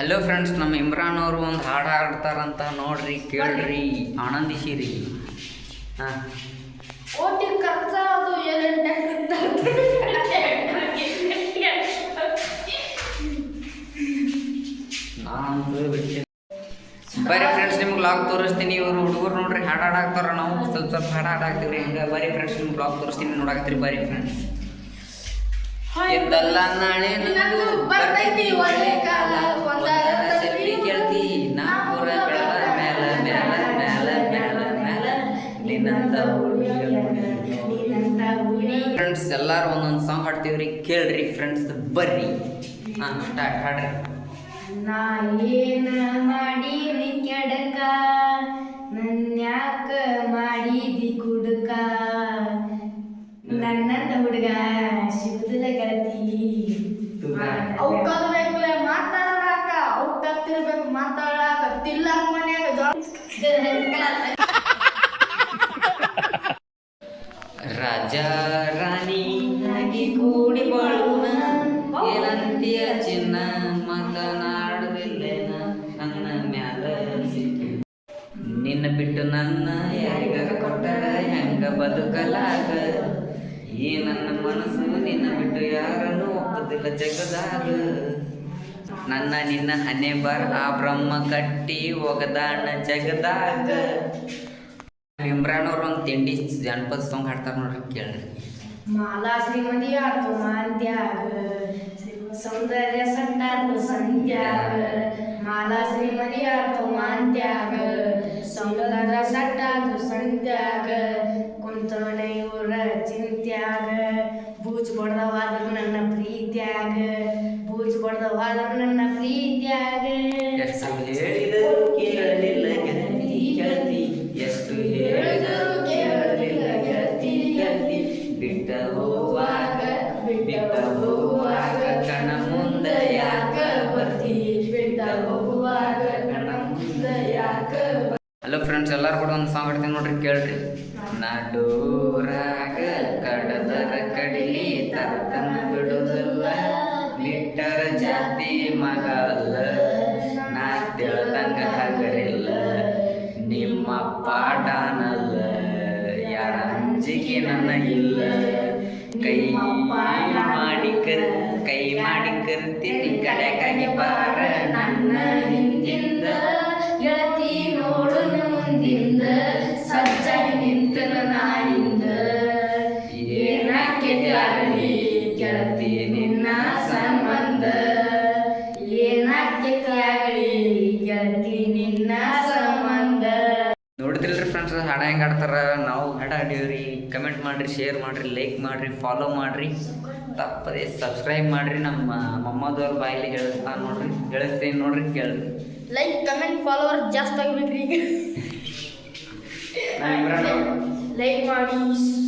Hello friends, ನಮ್ಮ ಇಮ್ರಾನ್ ಅವರು ಒಂದು ಹಾಡು ಹಾಡ್ತಾರಂತ ನೋಡ್ರಿ, ಕೇಳ್ರಿ, ಆನಂದಿಸಿರಿ. ಹಾಂ, ಬರೀ ಫ್ರೆಂಡ್ಸ್ ನಿಮ್ಗೆ ಬ್ಲಾಗ್ ತೋರಿಸ್ತೀನಿ. ಇವರು ಹುಡುಗರು ನೋಡ್ರಿ ಹಾಡು ಹಾಡಾಕ್ತಾರ, ನಾವು ಸ್ವಲ್ಪ ಹಾಡು ಹಾಡಾಕ್ತೀವಿ. ಹಿಂಗೆ ಬರೀ ಫ್ರೆಂಡ್ಸ್ ನಿಮ್ಗೆ ಬ್ಲಾಗ್ ತೋರಿಸ್ತೀನಿ, ನೋಡಾಕತ್ತೀರಿ. ಬರೀ ಫ್ರೆಂಡ್ಸ್, ಎಂದಲ್ಲ ನಾಳೆ ನಂದು ಬರ್ತೈತಿ ಒಳ್ಳೆ ಕಾಲ, ಸೆಲ್ಫಿ ಕೇಳ್ತಿ ನಾಪುರ ಬೆಳದ ಮೇಲ ಮೇಲ ಮೇಲ ಮೇಲ ಮೇಲ ನಿನ್ನಂತ ಫ್ರೆಂಡ್ಸ್. ಎಲ್ಲಾರು ಒಂದೊಂದು ಸಾಂಗ್ ಹಾಡ್ತೀವ್ರಿ, ಕೇಳ್ರಿ ಫ್ರೆಂಡ್ಸ್. ಬರ್ರಿ, ಹಾಂ ಸ್ಟಾರ್ಟ್ ಹಾಡ್ರಿ. ನಾ ಏನ ಮಾಡೀನಿ ಕೆಡಕ, ನನ್ಯಾಕ ಮಾಡಿದಿ ಕುಡುಕ, ನನ್ನಂತ ಹುಡುಗ ಸಿಗುದಿಲ್ಲ ಗೆಳತಿ. ಅವ್ಕಲ್ಬೇಕಲೆ ಮಾತಾಡಲಾಕ, ಅವ್ ಕತ್ತಿರ್ಬೇಕು ಮಾತಾಡಲಾಕ, ತಿಲ್ಲಕ್ ಮನ್ಯಾಗ ರಾಜ ರಾಣಿ ಆಗಿ ಕೂಡಿ ಬಾಳೋಣ, ಏನಂತೀಯ ಚಿನ್ನ ಮಾತನಾಡುವಿಲ್ಲೇನ, ನನ್ನ ಮ್ಯಾಲ ಸಿಕ್ಕಿ ನಿನ್ನ ಬಿಟ್ಟು ನನ್ನ ಯಾರಿಗಾರ ಕೊಟ್ಟರ ಹೆಂಗ ಬದುಕಲಾಗ, ಈ ನನ್ನ ಮನಸ್ಸು ನಿನ್ನ ಬಿಟ್ಟು ಯಾರನ್ನು ಒಪ್ಪುದಿಲ್ಲ ಜಗದಾಗ, ನನ್ನ ನಿನ್ನ ಹಣೆ ಬರ ಆ ಬ್ರಹ್ಮ ಕಟ್ಟಿ ಒಗದಾಣ ಜಗದಾಗ. ಇಮ್ರಾನ್ ಅವ್ರು ಒಂದು ತಿಂಡಿ ಜನಪದ ಸಾಂಗ್ ಹಾಡ್ತಾರೆ ನೋಡ್ರಿ, ಕೇಳ್ರಿ. ಮಾಲಾ ಶ್ರೀಮತಿ ಆತು ಮಾಂತ್ಯಾಗ, ಸೌಂದರ್ಯ ಸಂತಾತು ಸಂತ್ಯಾಗ, ಮಾಲಾ ಶ್ರೀಮತಿ ಆತು ಮಾಂತ್ಯಾಗ, ಸೌಂದರ್ಯ ಸಟ್ಟಾತು ಸಂತ್ಯಾಗ, ಕುಂತವನೆ ಇವರ ಚಿಂತ್ಯಾಗ, ಬೂಜ್ ಕೊಡ್ದವಾದ್ರು ನನ್ನ ಪ್ರೀತ್ಯಾಗ, ಬೂಜ್ ಕೊಡ್ದವಾದ್ರು ನನ್ನ ಪ್ರೀತ್ಯಾಗ. ಎಷ್ಟು ಹೇಳಿದರು ಕೇಳಲಿಲ್ಲ ಗೆಳತಿ ಗೆಳತಿ, ಎಷ್ಟು ಹೇಳಿದರು ಕೇಳಲಿಲ್ಲ ಗೆಳತಿ ಗೆಳತಿ, ಬಿಟ್ಟ ಹೋಗುವಾಗ ಕಣ ಮುಂದ ಯಾಕ ಬರ್ತಿ, ಬಿಟ್ಟ ಹೋಗುವಾಗ ಕಣ ಮುಂದ ಯಾಕ. ಹಲೋ ಫ್ರೆಂಡ್ಸ್, ಎಲ್ಲರೂ ಕೂಡ ಒಂದು ಸಾಂಗ್ ಹಾಡ್ತೀನಿ ನೋಡ್ರಿ, ಕೇಳ್ರಿ. ನಡೂರಾಗ ಕಡದರ ಕಡಿಲಿ ತರತನ ಬಿಡುದಿಲ್ಲ, ಬಿಟ್ಟರ ಜಾತಿ ಮಗ ಅಲ್ಲ, ನಾ ತಿಳ್ದಂಗ ಹಗರಿಲ್ಲ, ನಿಮ್ಮ ಪಾಡಾನಲ್ಲ, ಯಾರ ಅಂಜಿಕೆ ನನ್ನ ಇಲ್ಲ, ಕೈ ಮಾಡಿ ಕರ್ತೀನಿ ಕಡೆಗಾಗಿ ಬಾರ ನನ್ನ ಹಿಂದಿಂದ, ಗೆಳತಿ ನೋಡುನ ಮುಂದಿಂದ, ಸಜ್ಜಾಗಿ ನಿಂತನ ನಾಯಿಂದ, ಏನಕ್ಕೆ ಆಗಲಿ ಗೆಳತಿ ನಿನ್ನ ಸಂಬಂಧ, ಏನಕ್ಕೆ ಆಗಲಿ ಗೆಳತಿ ನಿನ್ನ ಸಂಬಂಧ. ನೋಡಿದ್ರಿಲ್ರಿ ಫ್ರೆಂಡ್ಸ್, ಹಾಡ ಹೆಂಗೆ ಆಡ್ತಾರ, ನಾವು ಹಾಡ ಆಡೀವ್ರಿ. ಕಮೆಂಟ್ ಮಾಡಿರಿ, ಶೇರ್ ಮಾಡಿರಿ, ಲೈಕ್ ಮಾಡಿರಿ, ಫಾಲೋ ಮಾಡಿರಿ, ತಪ್ಪದೆ ಸಬ್ಸ್ಕ್ರೈಬ್ ಮಾಡಿರಿ. ನಮ್ಮ ಮೊಮ್ಮದವ್ರ ಬಾಯಲ್ಲಿ ಹೇಳಿಸ್ತೀನಿ ನೋಡ್ರಿ, ಕೇಳ್ರಿ. ಲೈಕ್ ಕಮೆಂಟ್ ಫಾಲೋವರ್ ಜಾಸ್ತಿ ಆಗಬೇಕ್ರಿ ಈಗ. ಲೈಕ್ ಮಾಡಿ,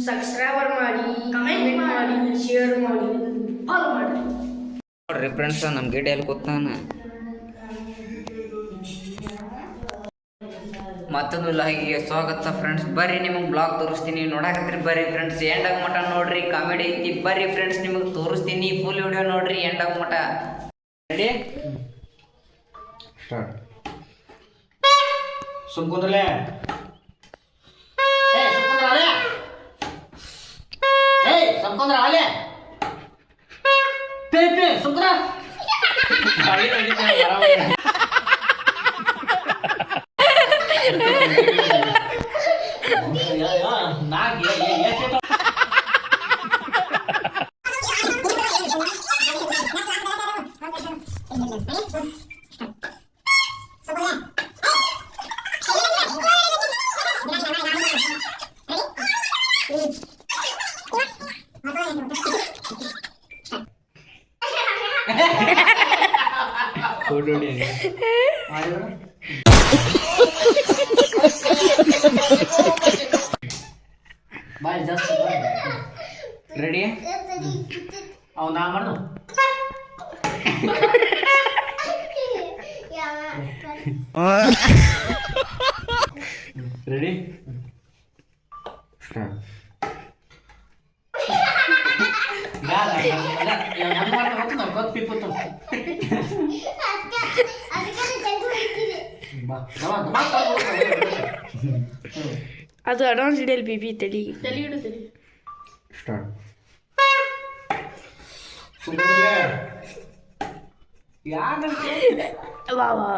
ಸಬ್ಸ್ಕ್ರೈಬರ್ ಮಾಡಿ, ಕಮೆಂಟ್ ಮಾಡಿ, ಶೇರ್ ಮಾಡಿ, ಫಾಲೋ ಮಾಡಿ ನೋಡ್ರಿ ಫ್ರೆಂಡ್ಸ್. ನಮ್ಮ ಗಿಡ ಎಲ್ಲಿ ಕೂತಾನ, ಮತ್ತೊಂದು ಲಾಗಿಗೆ ಸ್ವಾಗತ ಫ್ರೆಂಡ್ಸ್. ಬರ್ರಿ, ನಿಮಗೆ ಬ್ಲಾಗ್ ತೋರಿಸ್ತೀನಿ, ನೋಡಾಕತ್ರಿ. ಬರ್ರಿ ಫ್ರೆಂಡ್ಸ್, ಎಂಡ್ ಆಗ ಮಟ ನೋಡ್ರಿ, ಕಾಮಿಡಿ ಐತಿ. ಬರ್ರಿ ಫ್ರೆಂಡ್ಸ್, ನಿಮಗೆ ತೋರಿಸ್ತೀನಿ, ಫುಲ್ ವಿಡಿಯೋ ನೋಡ್ರಿ ಎಂಡ್ ಆಗ ಮಟ. Ready, start. ಸುಮ್ಕುಂದ್ರಲೆ ಸುಮ್ಕುಂದ್ರ ಅಲೆ ಸುಮ್ಕುಂದ್ರ ಬಾಯ್ ಜಾಸ್ತಿ ರೆಡಿ ಅವ್ ನಾ ಮಾಡು ರೆಡಿ ಸ್ಟಾರ್ಟ್. ಬಾ ಅದು ಅಡ್ವಾನ್ಸ್ ಹಿಡಿಯಲ್ ಬಿಬಿ ತಲೆಗೆ. ಸ್ಟಾರ್ಟ್. ಯಾರು ವಾ ವಾ